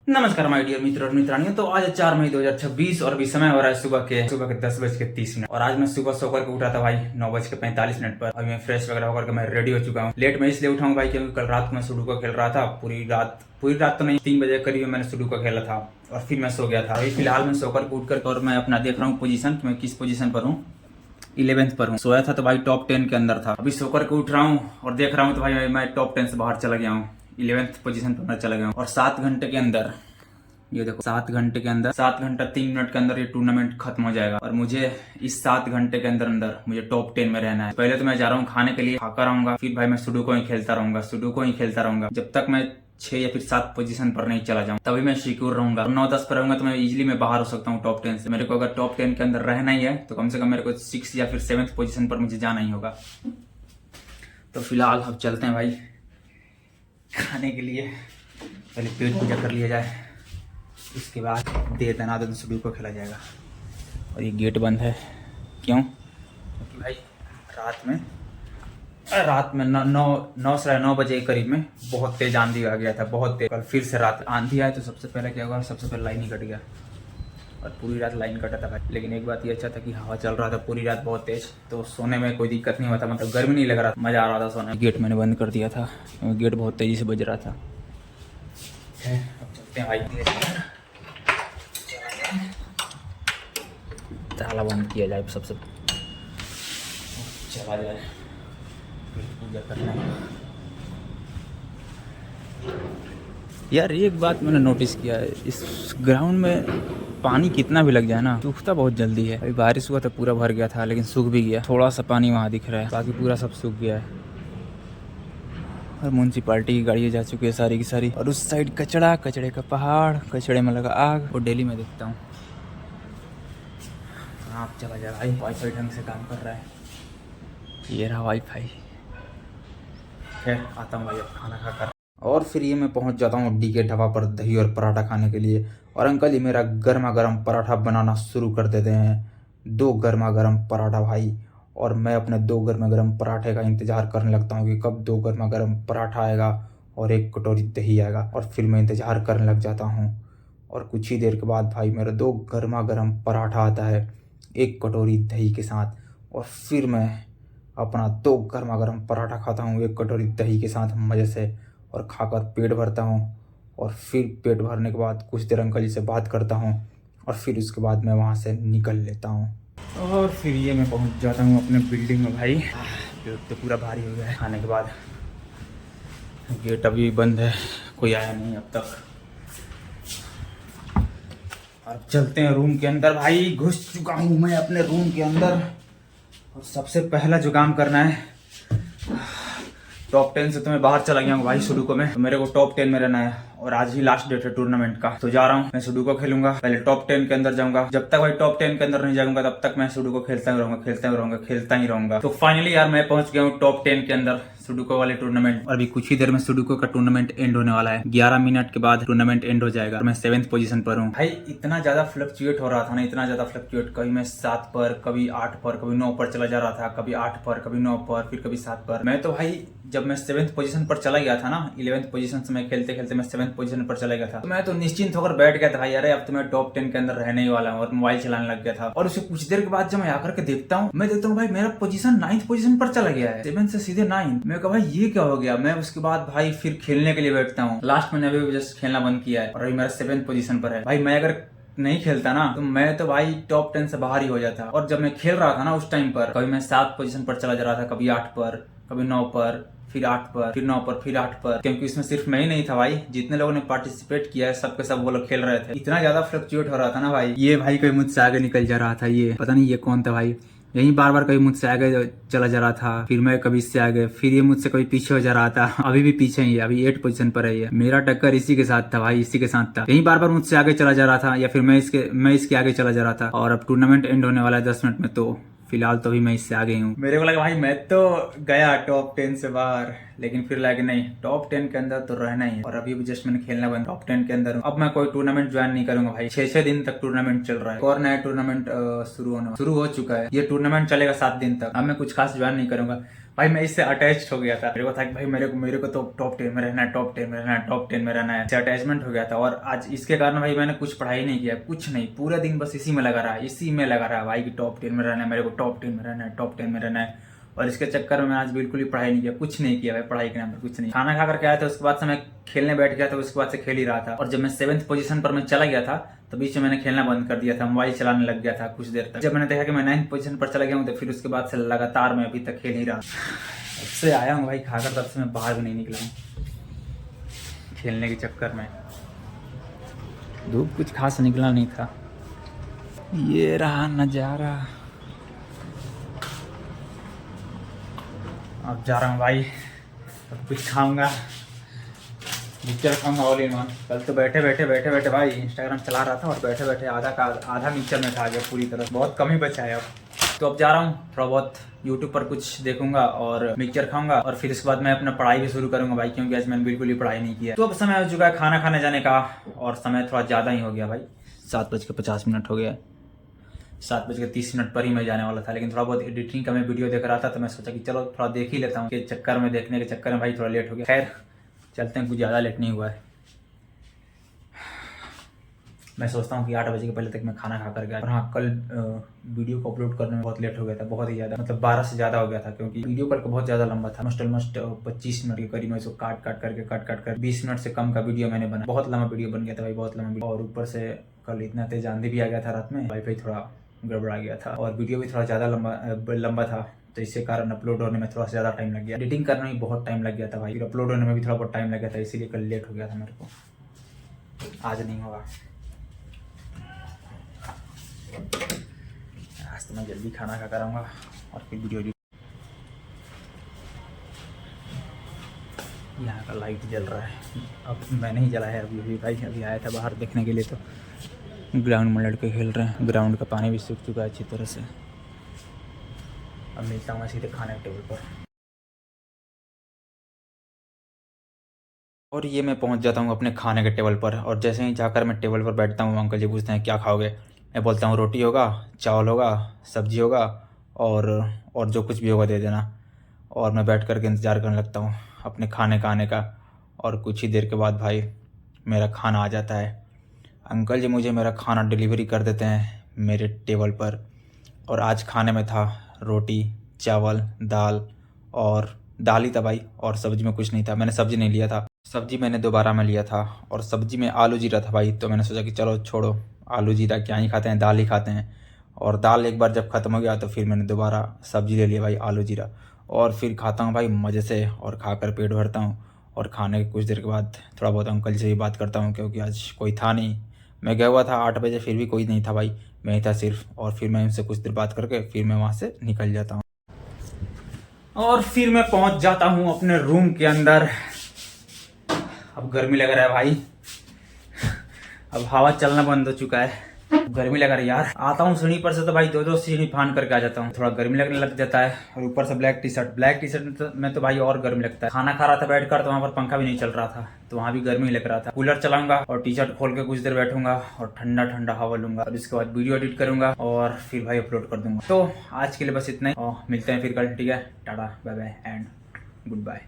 नमस्कार my dear मित्र और मित्रानियों। तो आज है 4 मई 2026 और अभी समय हो रहा है सुबह के 10:30। और आज मैं सुबह सोकर के उठा था भाई 9:45 पर। अभी मैं फ्रेश वगैरह होकर के मैं रेडी हो चुका हूँ। लेट मैं इसलिए उठा हूँ भाई क्योंकि कल रात में सुडोकू खेल रहा था पूरी रात तो नहीं, 3 बजे करीब मैंने सुडोकू खेला था और फिर मैं सो गया था। अभी फिलहाल मैं सोकर उठ कर और मैं अपना देख रहा हूँ पोजीशन, मैं किस पोजीशन पर हूँ। 11th पर हूँ। सोया था तो भाई टॉप 10 के अंदर था। अभी सोकर के उठ रहा हूँ और देख रहा हूँ तो भाई मैं टॉप 10 से बाहर चला गया हूँ। 11th पोजीशन पर मैं चला गया हूँ। और 7 घंटे के अंदर, ये देखो 7 घंटे के अंदर, 7 घंटा 3 मिनट के अंदर ये टूर्नामेंट खत्म हो जाएगा। और मुझे इस 7 घंटे के अंदर मुझे टॉप 10 में रहना है। पहले तो मैं जा रहा हूँ खाने के लिए, खाकर आऊंगा, फिर भाई मैं सुडोकू ही खेलता रहूंगा जब तक मैं 6 या फिर 7 पोजीशन पर नहीं चला जाऊं, तभी मैं सिक्योर रहूंगा। 9-10 पर रहूंगा तो मैं इजीली मैं बाहर हो सकता हूँ टॉप 10 से। मेरे को अगर टॉप 10 के अंदर रहना ही है तो कम से कम मेरे को 6 या फिर 7th पोजीशन पर मुझे जाना ही होगा। तो फिलहाल अब चलते हैं भाई खाने के लिए। पहले पेट पूजा कर लिया जाए, इसके बाद दे दनादन सुडोकू खेला जाएगा। और ये गेट बंद है, क्यों? क्योंकि भाई रात में 9 बजे के करीब में बहुत तेज आंधी आ गया था, बहुत तेज। कल फिर से रात आंधी आया तो सबसे पहले क्या हुआ, सबसे पहले लाइन ही कट गया और पूरी रात लाइन कटा था भाई। लेकिन एक बात ये अच्छा था कि हवा चल रहा था पूरी रात बहुत तेज, तो सोने में कोई दिक्कत नहीं हुआ था, मतलब गर्मी नहीं लग रहा था, मजा आ रहा था सोने में। गेट मैंने बंद कर दिया था, गेट बहुत तेजी से बज रहा था। अब चलते हैं भाई, ताला बंद किया जाए, सबसे चला जाए, पूजा करना है। यार एक बात मैंने नोटिस किया है, इस ग्राउंड में पानी कितना भी लग जाए ना, सूखता बहुत जल्दी है। अभी बारिश हुआ तो पूरा भर गया था, लेकिन सूख भी गया। थोड़ा सा पानी वहाँ दिख रहा है, बाकी पूरा सब सूख गया है। और म्यूनसिपाल्टी की गाड़ियाँ जा चुकी है सारी की सारी। और उस साइड कचड़े का पहाड़, कचड़े में लगा आग। और डेली मैं देखता हूँ। आप चला जा भाई, वाईफाई ढंग से काम कर रहा है। ये रहा वाईफाई। खैर आता हूँ भाई अब खाना खाकर। और फिर ये मैं पहुंच जाता हूँ डी के ढाबा पर दही और पराठा खाने के लिए। और अंकल ये मेरा गर्मा गर्म पराठा बनाना शुरू कर देते हैं। 2 गर्मा गर्म पराठा भाई। और मैं अपने 2 गर्मा गर्म पराठे का इंतजार करने लगता हूँ कि कब 2 गर्मा गर्म पराठा आएगा और 1 कटोरी दही आएगा। और फिर मैं इंतजार करने लग जाता हूँ। और कुछ ही देर के बाद भाई मेरा 2 गर्मा गर्म पराठा आता है 1 कटोरी दही के साथ। और फिर मैं अपना 2 गर्मा गर्म पराठा खाता हूँ 1 कटोरी दही के साथ मज़े से। और खाकर पेट भरता हूँ। और फिर पेट भरने के बाद कुछ देर अंकल जी से बात करता हूँ। और फिर उसके बाद मैं वहाँ से निकल लेता हूँ। और फिर ये मैं पहुँच जाता हूँ अपने बिल्डिंग में भाई। पेट तो पूरा भारी हो गया है खाने के बाद। गेट अभी बंद है, कोई आया नहीं अब तक। अब चलते हैं रूम के अंदर भाई। घुस चुका हूँ मैं अपने रूम के अंदर। और सबसे पहला जो काम करना है, टॉप 10 से तो मैं बाहर चला गया हूँ भाई सुडोकू में। तो मेरे को टॉप 10 में रहना है। और आज ही लास्ट डेट है टूर्नामेंट का, तो जा रहा हूँ मैं सुडोकू खेलूंगा। पहले टॉप 10 के अंदर जाऊंगा। जब तक भाई टॉप 10 के अंदर नहीं जाऊंगा तब तक मैं सुडोकू खेलता ही रहूंगा। तो फाइनली यार मैं पहुंच गया हूँ टॉप 10 के अंदर सुडोकू वाले टूर्नामेंट। और अभी कुछ ही देर में सुडोकू का टूर्नामेंट एंड होने वाला है। 11 मिनट के बाद टूर्नामेंट एंड हो जाएगा। मैं 7th पोजीशन पर हूँ भाई। इतना ज्यादा फ्लक्चुएट हो रहा था ना, इतना ज्यादा फ्लक्चुएट, कभी मैं 7 पर, कभी 8 पर, कभी 9 पर चला जा रहा था, कभी 8 पर, कभी 9 पर, फिर कभी 7 पर। मैं तो भाई जब मैं 7th पोजीशन पर चला गया था ना, 11th पोजीशन से मैं खेलते खेलते मैं 7th पोजीशन पर चला गया था, तो मैं तो निश्चिंत होकर बैठ गया था भाई। अरे अब तो मैं टॉप 10 के अंदर रहने ही वाला हूँ। और मोबाइल चलाने लग गया था। और उसके कुछ देर के बाद जब मैं आकर के देखता हूँ, मैं देखता हूँ भाई मेरा पोजीशन 9th पोजीशन पर चला गया है, 7 से सीधे 9। मैं कहा भाई ये क्या हो गया। मैं उसके बाद भाई फिर खेलने के लिए बैठता हूँ। लास्ट मैंने अभी जस्ट खेलना बंद किया है और अभी मेरा 7th पोजीशन पर है भाई। मैं अगर नहीं खेलता ना तो मैं तो भाई टॉप 10 से बाहर ही हो जाता। और जब मैं खेल रहा था ना उस टाइम पर, कभी मैं 7 पोजीशन पर चला जा रहा था, कभी 8 पर, कभी 9 पर, फिर 8 पर, फिर 9 पर, फिर 8 पर। क्योंकि इसमें सिर्फ मैं ही नहीं था भाई, जितने लोगों ने पार्टिसिपेट किया है सबके सब वो लोग खेल रहे थे। इतना ज्यादा फ्लक्चुएट हो रहा था ना भाई। ये भाई कोई मुझसे आगे निकल जा रहा था, ये पता नहीं ये कौन था भाई। यही बार बार कभी मुझसे आगे चला जा रहा था, फिर मैं कभी इससे आगे, फिर ये मुझसे कभी पीछे हो जा रहा था। अभी भी पीछे ही है, अभी 8 पोजीशन पर है ये। मेरा टक्कर इसी के साथ था भाई, इसी के साथ था। यही बार बार मुझसे आगे चला जा रहा था या फिर मैं इसके आगे चला जा रहा था। और अब टूर्नामेंट एंड होने वाला है 10 मिनट में, तो फिलहाल तो भी मैं इससे आगे हूँ। मेरे को लगा भाई मैं तो गया टॉप 10 से बाहर, लेकिन फिर लगा नहीं टॉप 10 के अंदर तो रहना ही है। और अभी भी जस्ट मैंने खेलना बंद, टॉप 10 के अंदर हूँ। अब मैं कोई टूर्नामेंट ज्वाइन नहीं करूंगा भाई। 6 दिन तक टूर्नामेंट चल रहा है। और नया टूर्नामेंट शुरू हो चुका है। ये टूर्नामेंट चलेगा 7 दिन तक। अब मैं कुछ खास ज्वाइन नहीं करूंगा। भाई मैं इससे अटैच हो गया था। मेरे को था कि भाई मेरे को तो टॉप 10 में रहना है, टॉप 10 में रहना है, टॉप 10 में रहना है। इससे अटैचमेंट हो गया था और आज इसके कारण भाई मैंने कुछ पढ़ाई नहीं किया, कुछ नहीं, पूरा दिन बस इसी में लगा रहा, इसी में लगा रहा भाई कि टॉप 10 में रहना है, मेरे को टॉप 10 में रहना है, टॉप 10 में रहना है। और इसके चक्कर में मैं आज बिल्कुल ही पढ़ाई नहीं किया, कुछ नहीं किया भाई, पढ़ाई के नाम पर कुछ नहीं। खाना खा करके आया था, उसके बाद से मैं खेलने बैठ गया था, उसके बाद से खेल ही रहा था। और जब मैं 7th पोजीशन पर मैं चला गया था तो बीच में मैंने खेलना बंद कर दिया था, मोबाइल चलाने लग गया था कुछ देर तक। जब मैंने देखा कि मैं 9th पोजीशन पर चला गया हूँ तो फिर उसके बाद से लगातार मैं अभी तक खेल ही रहा। तब से आया हूँ भाई खाकर, तब से मैं बाहर भी नहीं निकला हूँ खेलने के चक्कर में। धूप कुछ खास निकला नहीं था। ये रहा नज़ारा। अब जा रहा हूँ भाई, अब कुछ खाऊंगा, मिक्सचर खाऊंगा ऑल इन वन। कल तो बैठे बैठे भाई इंस्टाग्राम चला रहा था और बैठे बैठे आधा मिक्सचर में खा गया पूरी तरह, बहुत कम ही बचा है अब। तो अब जा रहा हूँ, थोड़ा बहुत यूट्यूब पर कुछ देखूंगा और मिक्सचर खाऊंगा और फिर इसके बाद मैं अपना पढ़ाई भी शुरू करूंगा भाई, क्योंकि आज मैंने बिल्कुल ही पढ़ाई नहीं किया। तो अब समय हो चुका है खाना खाने जाने का और समय थोड़ा ज़्यादा ही हो गया भाई, 7:50 हो गया। 7:30 पर ही मैं जाने वाला था, लेकिन थोड़ा बहुत एडिटिंग का मैं वीडियो देख रहा था तो मैं सोचा कि चलो थोड़ा देख ही लेता हूँ। के चक्कर में देखने के चक्कर में भाई थोड़ा लेट हो गया। खैर चलते हैं, कुछ ज़्यादा लेट नहीं हुआ है। मैं सोचता हूँ कि 8 बजे के पहले तक मैं खाना खा कर गया। और हाँ, कल वीडियो को अपलोड करने में बहुत लेट हो गया था, बहुत ही ज़्यादा, मतलब 12 से ज़्यादा हो गया था, क्योंकि वीडियो कल का बहुत ज़्यादा लंबा था। ऑलमोस्ट 25 मिनट के करीब मैं इसको काट कर 20 मिनट से कम का वीडियो मैंने बना। बहुत लंबा वीडियो बन गया था भाई, बहुत लंबा वीडियो। और ऊपर से कल इतना तेज आंधी भी आ गया था रात में, वाईफाई थोड़ा गड़बड़ा गया था और वीडियो भी थोड़ा ज़्यादा लंबा था, तो इसके कारण अपलोड होने में थोड़ा सा ज़्यादा टाइम लग गया। एडिटिंग करने में बहुत टाइम लग गया था भाई, फिर अपलोड होने में भी थोड़ा बहुत टाइम लग गया था, इसीलिए कल लेट हो गया था मेरे को। आज नहीं होगा, आज तो मैं जल्दी खाना खा कर आऊँगा और फिर वीडियो। यहाँ का लाइट जल रहा है, अब मैंने ही जलाया है अभी भाई। अभी आया था बाहर देखने के लिए तो ग्राउंड में लड़के खेल रहे हैं, ग्राउंड का पानी भी सूख चुका है अच्छी तरह से। अब मिलता हूँ मैं सीधे खाने के टेबल पर। और ये मैं पहुंच जाता हूँ अपने खाने के टेबल पर, और जैसे ही जाकर मैं टेबल पर बैठता हूँ अंकल जी पूछते हैं क्या खाओगे। मैं बोलता हूँ रोटी होगा, चावल होगा, सब्जी होगा और जो कुछ भी होगा दे देना। और मैं बैठ कर के इंतज़ार करने लगता हूँ अपने खाने का आने का। और कुछ ही देर के बाद भाई मेरा खाना आ जाता है। अंकल जी मुझे मेरा खाना डिलीवरी कर देते हैं मेरे टेबल पर। और आज खाने में था रोटी, चावल, दाल, और दाल ही था भाई, और सब्जी में कुछ नहीं था। मैंने सब्जी नहीं लिया था, सब्जी मैंने दोबारा में लिया था, और सब्जी में आलू जीरा था भाई। तो मैंने सोचा कि चलो छोड़ो, आलू जीरा क्या ही खाते हैं, दाल ही खाते हैं। और दाल एक बार जब ख़त्म हो गया तो फिर मैंने दोबारा सब्जी ले लिया भाई, आलू जीरा। और फिर खाता हूँ भाई मज़े से, और खाकर पेट भरता हूँ। और खाने के कुछ देर के बाद थोड़ा बहुत अंकल से भी बात करता हूँ, क्योंकि आज कोई था नहीं। मैं गया हुआ था 8 बजे, फिर भी कोई नहीं था भाई, मैं ही था सिर्फ। और फिर मैं उनसे कुछ देर बात करके फिर मैं वहाँ से निकल जाता हूँ। और फिर मैं पहुँच जाता हूँ अपने रूम के अंदर। अब गर्मी लग रहा है भाई, अब हवा चलना बंद हो चुका है, गर्मी लग रहा है यार। आता हूँ सीढ़ी पर से तो भाई 2-2 सीढ़ी फान करके आ जाता हूँ, थोड़ा गर्मी लगने लग जाता है। और ऊपर से ब्लैक टी शर्ट में तो भाई और गर्मी लगता है। खाना खा रहा था बैठकर तो वहाँ पर पंखा भी नहीं चल रहा था, तो वहाँ भी गर्मी लग रहा था। कूलर चलाऊंगा और टी शर्ट खोल के कुछ देर बैठूंगा और ठंडा ठंडा हवा लूंगा, और इसके बाद वीडियो एडिट करूंगा और फिर भाई अपलोड कर दूंगा। तो आज के लिए बस इतना ही, और मिलते हैं फिर कल, ठीक है। Ta-ta bye bye and good bye.